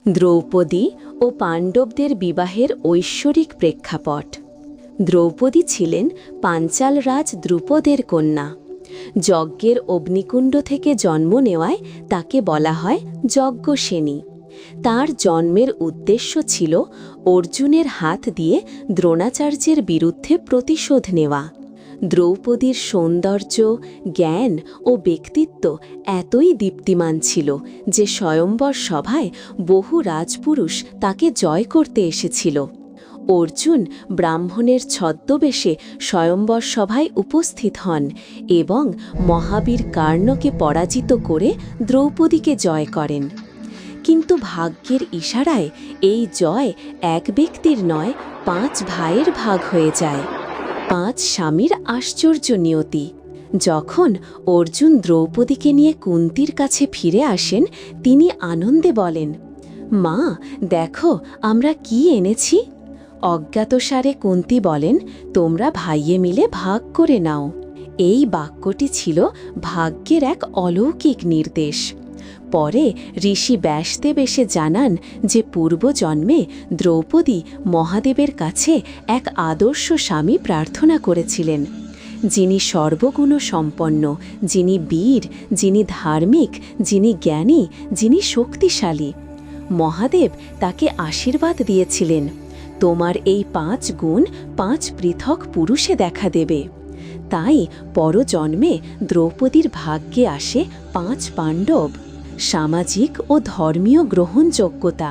দ্রৌপদী ও পাণ্ডবদের বিবাহের ঐশ্বরিক প্রেক্ষাপট। দ্রৌপদী ছিলেন পাঞ্চাল রাজ দ্রুপদের কন্যা। যজ্ঞের অগ্নিকুণ্ড থেকে জন্ম নেওয়ায় তাকে বলা হয় যজ্ঞসেনী। তার জন্মের উদ্দেশ্য ছিল অর্জুনের হাত দিয়ে দ্রোণাচার্যের বিরুদ্ধে প্রতিশোধ নেওয়া। দ্রৌপদীর সৌন্দর্য, জ্ঞান ও ব্যক্তিত্ব এতই দীপ্তিমান ছিল যে স্বয়ম্বর সভায় বহু রাজপুরুষ তাকে জয় করতে এসেছিল। অর্জুন ব্রাহ্মণের ছদ্মবেশে স্বয়ম্বর সভায় উপস্থিত হন এবং মহাবীর কর্ণকে পরাজিত করে দ্রৌপদীকে জয় করেন। কিন্তু ভাগ্যের ইশারায় এই জয় এক ব্যক্তির নয়, 5 ভাইয়ের ভাগ হয়ে যায়। 5 স্বামীর আশ্চর্য নিয়তি। যখন অর্জুন দ্রৌপদীকে নিয়ে কুন্তির কাছে ফিরে আসেন, তিনি আনন্দে বলেন, মা দেখো আমরা কি এনেছি। অজ্ঞাতসারে কুন্তি বলেন, তোমরা ভাইয়ে মিলে ভাগ করে নাও। এই বাক্যটি ছিল ভাগ্যের এক অলৌকিক নির্দেশ। পরে ঋষি ব্যাসদেব এসে জানান যে পূর্বজন্মে দ্রৌপদী মহাদেবের কাছে এক আদর্শ স্বামী প্রার্থনা করেছিলেন, যিনি সর্বগুণ সম্পন্ন, যিনি বীর, যিনি ধার্মিক, যিনি জ্ঞানী, যিনি শক্তিশালী। মহাদেব তাকে আশীর্বাদ দিয়েছিলেন, তোমার এই 5 গুণ 5 পৃথক পুরুষে দেখা দেবে। তাই পরজন্মে দ্রৌপদীর ভাগ্যে আসে 5 পাণ্ডব। সামাজিক ও ধর্মীয় গ্রহণযোগ্যতা।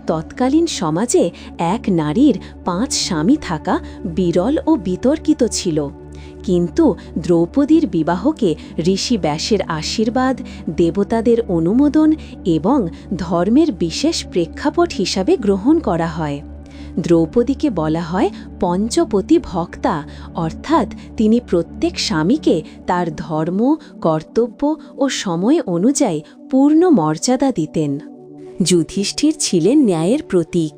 তৎকালীন সমাজে এক নারীর 5 স্বামী থাকা বিরল ও বিতর্কিত ছিল, কিন্তু দ্রৌপদীর বিবাহকে ঋষি ব্যাসের আশীর্বাদ, দেবতাদের অনুমোদন এবং ধর্মের বিশেষ প্রেক্ষাপট হিসাবে গ্রহণ করা হয়। দ্রৌপদীকে বলা হয় পঞ্চপতি ভক্তা, অর্থাৎ তিনি প্রত্যেক স্বামীকে তার ধর্ম, কর্তব্য ও সময় অনুযায়ী পূর্ণ মর্যাদা দিতেন। যুধিষ্ঠির ছিলেন ন্যায়ের প্রতীক।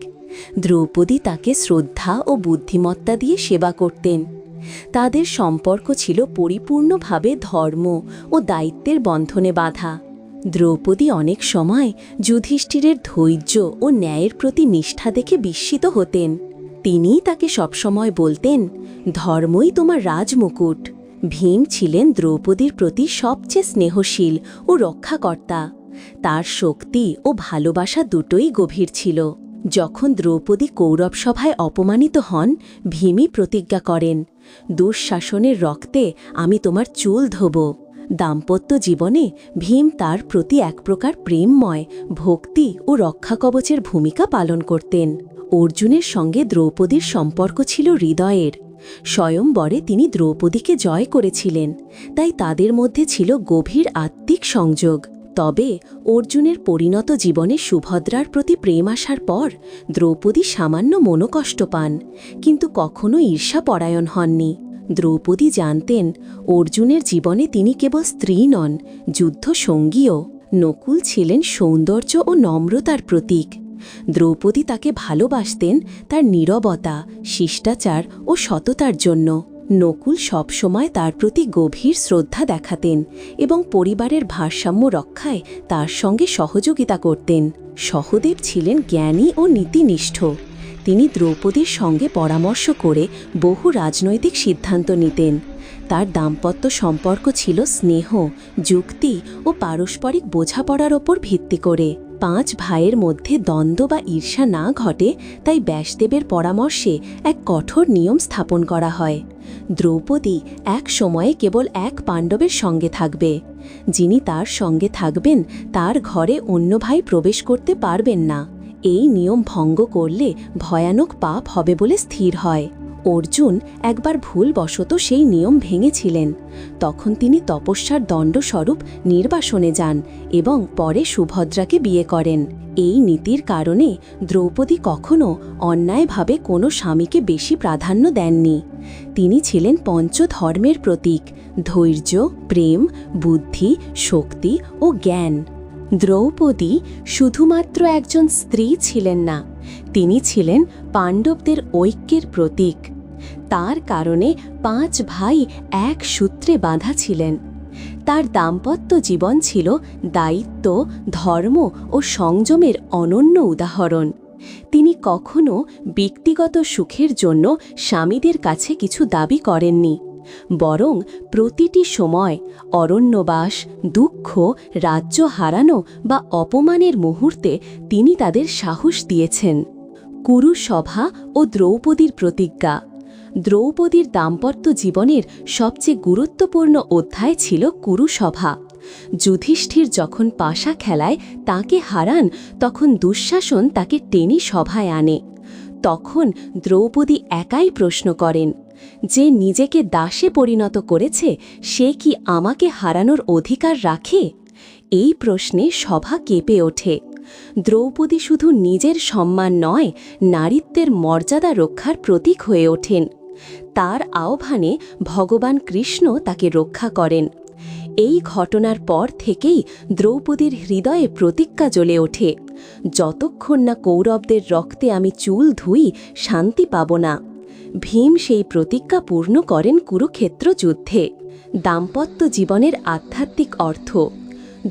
দ্রৌপদী তাকে শ্রদ্ধা ও বুদ্ধিমত্তা দিয়ে সেবা করতেন। তাদের সম্পর্ক ছিল পরিপূর্ণভাবে ধর্ম ও দায়িত্বের বন্ধনে বাঁধা। দ্রৌপদী অনেক সময় যুধিষ্ঠিরের ধৈর্য ও ন্যায়ের প্রতি নিষ্ঠা দেখে বিস্মিত হতেন। তিনিই তাকে সবসময় বলতেন, ধর্মই তোমার রাজমুকুট। ভীম ছিলেন দ্রৌপদীর প্রতি সবচেয়ে স্নেহশীল ও রক্ষাকর্তা। তার শক্তি ও ভালোবাসা দুটোই গভীর ছিল। যখন দ্রৌপদী কৌরব সভায় অপমানিত হন, ভীমই প্রতিজ্ঞা করেন, দুঃশাসনের রক্তে আমি তোমার চুল ধোব। দাম্পত্য জীবনে ভীম তার প্রতি এক প্রকার প্রেমময়, ভক্তি ও রক্ষাকবচের ভূমিকা পালন করতেন। অর্জুনের সঙ্গে দ্রৌপদীর সম্পর্ক ছিল হৃদয়ের। স্বয়ম্বরে তিনি দ্রৌপদীকে জয় করেছিলেন, তাই তাদের মধ্যে ছিল গভীর আত্মিক সংযোগ। তবে অর্জুনের পরিণত জীবনে সুভদ্রার প্রতি প্রেম আসার পর দ্রৌপদী সামান্য মনোকষ্ট পান, কিন্তু কখনো ঈর্ষাপরায়ণ হননি। দ্রৌপদী জানতেন অর্জুনের জীবনে তিনি কেবল স্ত্রী নন, যুদ্ধসঙ্গীও। নকুল ছিলেন সৌন্দর্য ও নম্রতার প্রতীক। দ্রৌপদী তাকে ভালোবাসতেন তার নীরবতা, শিষ্টাচার ও সততার জন্য। নকুল সবসময় তার প্রতি গভীর শ্রদ্ধা দেখাতেন এবং পরিবারের ভারসাম্য রক্ষায় তার সঙ্গে সহযোগিতা করতেন। সহদেব ছিলেন জ্ঞানী ও নীতিনিষ্ঠ। তিনি দ্রৌপদীর সঙ্গে পরামর্শ করে বহু রাজনৈতিক সিদ্ধান্ত নিতেন। তার দাম্পত্য সম্পর্ক ছিল স্নেহ, যুক্তি ও পারস্পরিক বোঝাপড়ার ওপর ভিত্তি করে। 5 ভাইয়ের মধ্যে দ্বন্দ্ব বা ঈর্ষা না ঘটে, তাই ব্যাসদেবের পরামর্শে এক কঠোর নিয়ম স্থাপন করা হয়। দ্রৌপদী এক সময়ে কেবল এক পাণ্ডবের সঙ্গে থাকবে। যিনি তার সঙ্গে থাকবেন তার ঘরে অন্য ভাই প্রবেশ করতে পারবেন না। এই নিয়ম ভঙ্গ করলে ভয়ানক পাপ হবে বলে স্থির হয়। অর্জুন একবার ভুলবশত সেই নিয়ম ভেঙেছিলেন। তখন তিনি তপস্যার দণ্ডস্বরূপ নির্বাসনে যান এবং পরে সুভদ্রাকে বিয়ে করেন। এই নীতির কারণে দ্রৌপদী কখনো অন্যায়ভাবে কোনো স্বামীকে বেশি প্রাধান্য দেননি। তিনি ছিলেন পঞ্চধর্মের প্রতীক: ধৈর্য, প্রেম, বুদ্ধি, শক্তি ও জ্ঞান। দ্রৌপদী শুধুমাত্র একজন স্ত্রী ছিলেন না, তিনি ছিলেন পাণ্ডবদের ঐক্যের প্রতীক। তার কারণে 5 ভাই এক সূত্রে বাঁধা ছিলেন। তার দাম্পত্য জীবন ছিল দায়িত্ব, ধর্ম ও সংযমের অনন্য উদাহরণ। তিনি কখনো ব্যক্তিগত সুখের জন্য স্বামীদের কাছে কিছু দাবি করেননি, বরং প্রতিটি সময় অরণ্যবাস, দুঃখ, রাজ্য হারানো বা অপমানের মুহূর্তে তিনি তাদের সাহস দিয়েছেন। কুরুসভা ও দ্রৌপদীর প্রতিজ্ঞা। দ্রৌপদীর দাম্পত্য জীবনের সবচেয়ে গুরুত্বপূর্ণ অধ্যায় ছিল কুরুসভা। যুধিষ্ঠির যখন পাশা খেলায় তাকে হারান, তখন দুঃশাসন তাকে টেনে সভায় আনে। তখন দ্রৌপদী একাই প্রশ্ন করেন, যে নিজেকে দাসে পরিণত করেছে সে কি আমাকে হারানোর অধিকার রাখে? এই প্রশ্নে সভা কেঁপে ওঠে। দ্রৌপদী শুধু নিজের সম্মান নয়, নারীত্বের মর্যাদা রক্ষার প্রতীক হয়ে ওঠেন। তার আহ্বানে ভগবান কৃষ্ণ তাকে রক্ষা করেন। এই ঘটনার পর থেকেই দ্রৌপদীর হৃদয়ে প্রতিজ্ঞা জ্বলে ওঠে, যতক্ষণ না কৌরবদের রক্তে আমি চুল ধুই, শান্তি পাব না। ভীম সেই প্রতিজ্ঞা পূর্ণ করেন কুরুক্ষেত্র যুদ্ধে। দাম্পত্য জীবনের আধ্যাত্মিক অর্থ।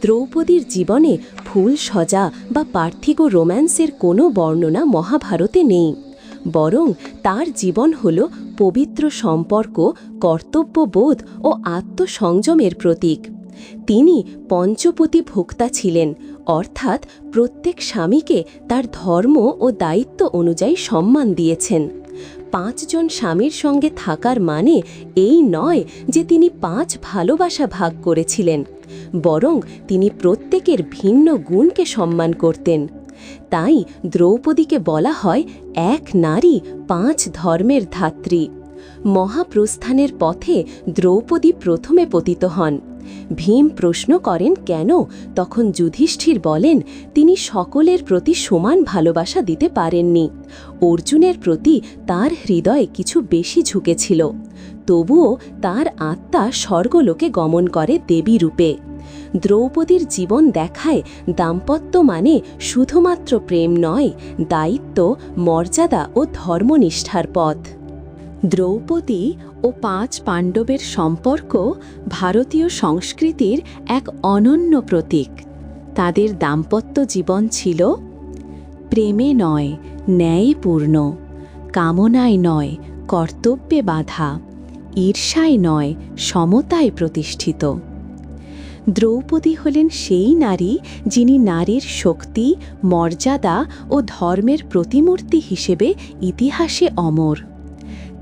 দ্রৌপদীর জীবনে ফুল সজা বা পার্থিব রোম্যান্সের কোনো বর্ণনা মহাভারতে নেই, বরং তার জীবন হল পবিত্র সম্পর্ক, কর্তব্যবোধ ও আত্মসংযমের প্রতীক। তিনি পঞ্চপতি ভোক্তা ছিলেন, অর্থাৎ প্রত্যেক স্বামীকে তার ধর্ম ও দায়িত্ব অনুযায়ী সম্মান দিয়েছেন। 5 জন স্বামীর সঙ্গে থাকার মানে এই নয় যে তিনি 5 ভালোবাসা ভাগ করেছিলেন, বরং তিনি প্রত্যেকের ভিন্ন গুণকে সম্মান করতেন। তাই দ্রৌপদীকে বলা হয় এক নারী 5 ধর্মের ধাত্রী। মহাপ্রস্থানের পথে দ্রৌপদী প্রথমে পতিত হন। ভীম প্রশ্ন করেন কেন? তখন যুধিষ্ঠির বলেন, তিনি সকলের প্রতি সমান ভালোবাসা দিতে পারেননি। অর্জুনের প্রতি তার হৃদয়ে কিছু বেশি ঝুঁকেছিল। তবুও তার আত্মা স্বর্গলোকে গমন করে দেবী রূপে। দ্রৌপদীর জীবন দেখায় দাম্পত্য মানে শুধুমাত্র প্রেম নয়, দায়িত্ব, মর্যাদা ও ধর্মনিষ্ঠার পথ। দ্রৌপদী ও 5 পাণ্ডবের সম্পর্ক ভারতীয় সংস্কৃতির এক অনন্য প্রতীক। তাদের দাম্পত্য জীবন ছিল প্রেমে নয়, ন্যায়পূর্ণ; কামনায় নয়, কর্তব্যে বাঁধা; ঈর্ষায় নয়, সমতায় প্রতিষ্ঠিত। দ্রৌপদী হলেন সেই নারী যিনি নারীর শক্তি, মর্যাদা ও ধর্মের প্রতিমূর্তি হিসেবে ইতিহাসে অমর।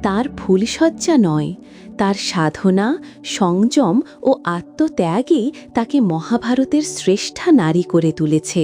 তার ফুলসজ্জা নয়, তার সাধনা, সংযম ও আত্মত্যাগই তাকে মহাভারতের শ্রেষ্ঠা নারী করে তুলেছে।